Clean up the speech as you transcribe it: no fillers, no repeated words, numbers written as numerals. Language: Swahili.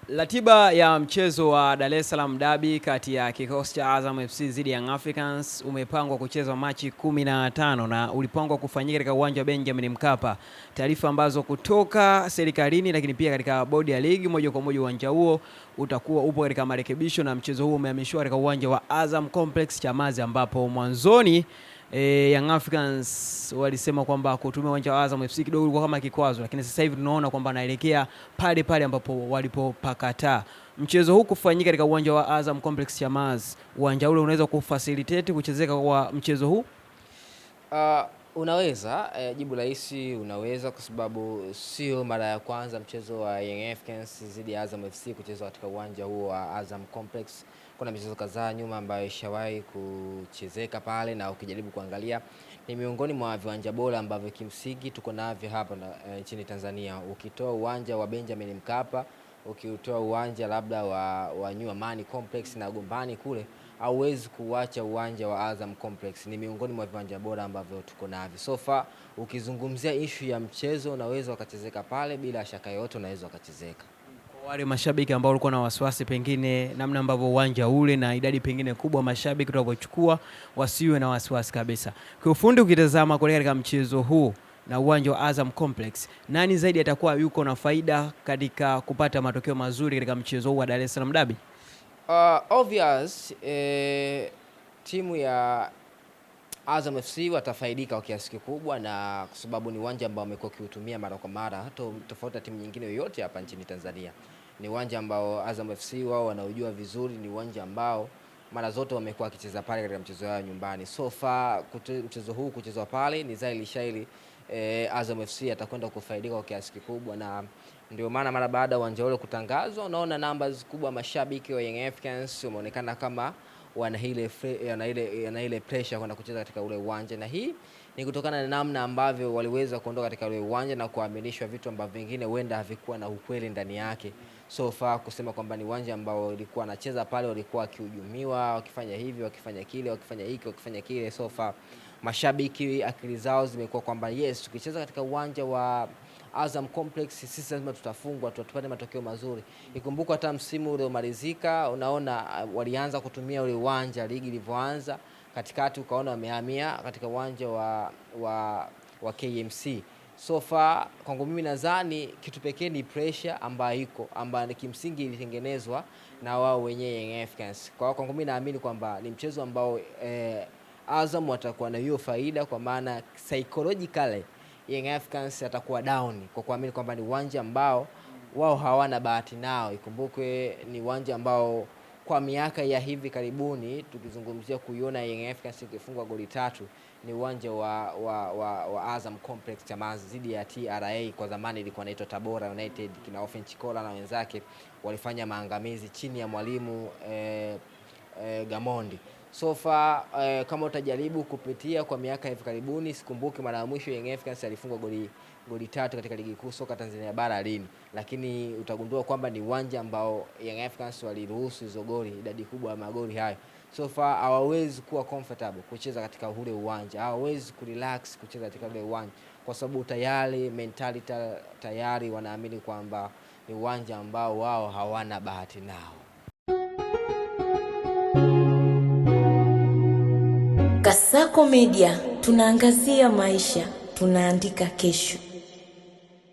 Ratiba ya mchezo wa Dar es Salaam Derby kati ya kikosi cha Azam FC dhidi ya Young Africans umepangwa kuchezwa Machi 15 na ulipangwa kufanyika katika uwanja wa Benjamin Mkapa. Taarifa ambazo kutoka serikalini lakini pia katika bodi ya ligi, moja kwa moja uwanja huo upo katika marekebisho na mchezo huo umehamishwa katika uwanja wa Azam Complex Chamazi, ambapo mwanzoni Young Africans walisema kwamba kutumia uwanja wa Azam FC kidogo ulikuwa kama kikwazo, lakini sasa hivi tunaona kwamba anaelekea pale ambapo walipopakataa. Mchezo huu kufanyika katika uwanja wa Azam Complex Chamazi, uwanja ule unaweza kufacilitate kuchezeka kwa mchezo huu? Unaweza, jibu rahisi unaweza, kwa sababu sio mara ya kwanza mchezo wa Young Africans dhidi ya Azam FC kuchezwa katika uwanja huo wa Azam Complex. Kuna michezo kadhaa nyuma ambayo ishawahi kuchezeka pale, na ukijaribu kuangalia ni miongoni mwa viwanja bora ambavyo kimsingi tuko navyo hapa nchini Tanzania. Ukitoa uwanja wa Benjamin Mkapa, ukitoa uwanja labda wa New Amani Complex na Gombani kule, hauwezi kuacha uwanja wa Azam Complex. Ni miongoni mwa viwanja bora ambavyo tuko navyo. So far ukizungumzia issue ya mchezo, unaweza wakachezeka pale bila shaka yote, unaweza wakachezeka. Kwa wale mashabiki ambao walikuwa na wasiwasi pengine namna ambavyo uwanja ule na idadi pengine kubwa mashabiki tutakapochukua, wasiwe na wasiwasi kabisa. Kwa ufundi, ukitazama katika mchezo huu na uwanja wa Azam Complex, nani zaidi atakuwa yuko na faida katika kupata matokeo mazuri katika mchezo huu wa Dar es Salaam Derby? Obvious, timu ya Azam FC watafaidika kwa kiasi kikubwa, na kwa sababu ni uwanja ambao wamekuwa kiutumia mara kwa mara, tofauti na timu nyingine yoyote hapa nchini Tanzania. Ni uwanja ambao Azam FC wao wanaujua vizuri, ni uwanja ambao mara zote wamekuwa wakicheza pale katika mchezo wao nyumbani. So far mchezo huu kuchezwa pale ni zaili shaili, Azam FC atakwenda kufaidika kwa kiasi kikubwa, na ndio maana mara baada uwanja ule kutangazwa, unaona numbers kubwa mashabiki wa Young Africans wameonekana kama wana ile pressure kwenda kucheza katika ule uwanja, na hii ni kutokana na namna ambavyo waliweza kuondoka katika ule uwanja na kuaminishwa vitu ambavyo vingine huenda havikuwa na ukweli ndani yake. So far kusema kwamba ni uwanja ambao walikuwa wanacheza pale, walikuwa wakihujumiwa, wakifanya hivi, wakifanya kile, wakifanya hiki, wakifanya kile. So far mashabiki akili zao zimekuwa kwamba yes, tukicheza katika uwanja wa Azam Complex sisi lazima tutafungwa, tupate matokeo mazuri. Ikumbuka hata msimu ule umalizika, unaona walianza kutumia ule uwanja ligi ilivyoanza, katikati ukaona wamehamia katika uwanja wa KMC. So far kwangu mimi nadhani kitu pekee ni pressure ambayo kimsingi ilitengenezwa na wao wenyewe Young Africans. Kwa kwangu mimi naamini kwamba ni mchezo ambao Azam watakuwa na hiyo faida, kwa maana psychologically Young Africans atakuwa down kwa kuamini kwamba ni uwanja ambao wao hawana bahati nao. Ikumbukwe ni uwanja ambao kwa miaka ya hivi karibuni tukizungumzia kuiona Young Africans ikifungwa goli 3 ni uwanja wa Azam Complex Chamazi dhidi ya TRA, kwa zamani ilikuwa inaitwa Tabora United. Kina Ofen Chikola na wenzake walifanya maangamizi chini ya mwalimu Gamondi. So far kama utajaribu kupitia kwa miaka hivi karibuni, sikumbuki mara ya mwisho Young Africans alifungwa goli 3 katika ligi kuu soka Tanzania bara lini, lakini utagundua kwamba ni uwanja ambao Young Africans waliruhusu hizo goli, idadi kubwa ya magoli hayo. So far hawawezi kuwa comfortable kucheza katika ule uwanja, hawawezi kurelax kucheza katika ule uwanja, kwa sababu tayari mentality tayari wanaamini kwamba ni uwanja ambao wao hawana bahati nao. Kasako Media, tunaangazia maisha, tunaandika kesho.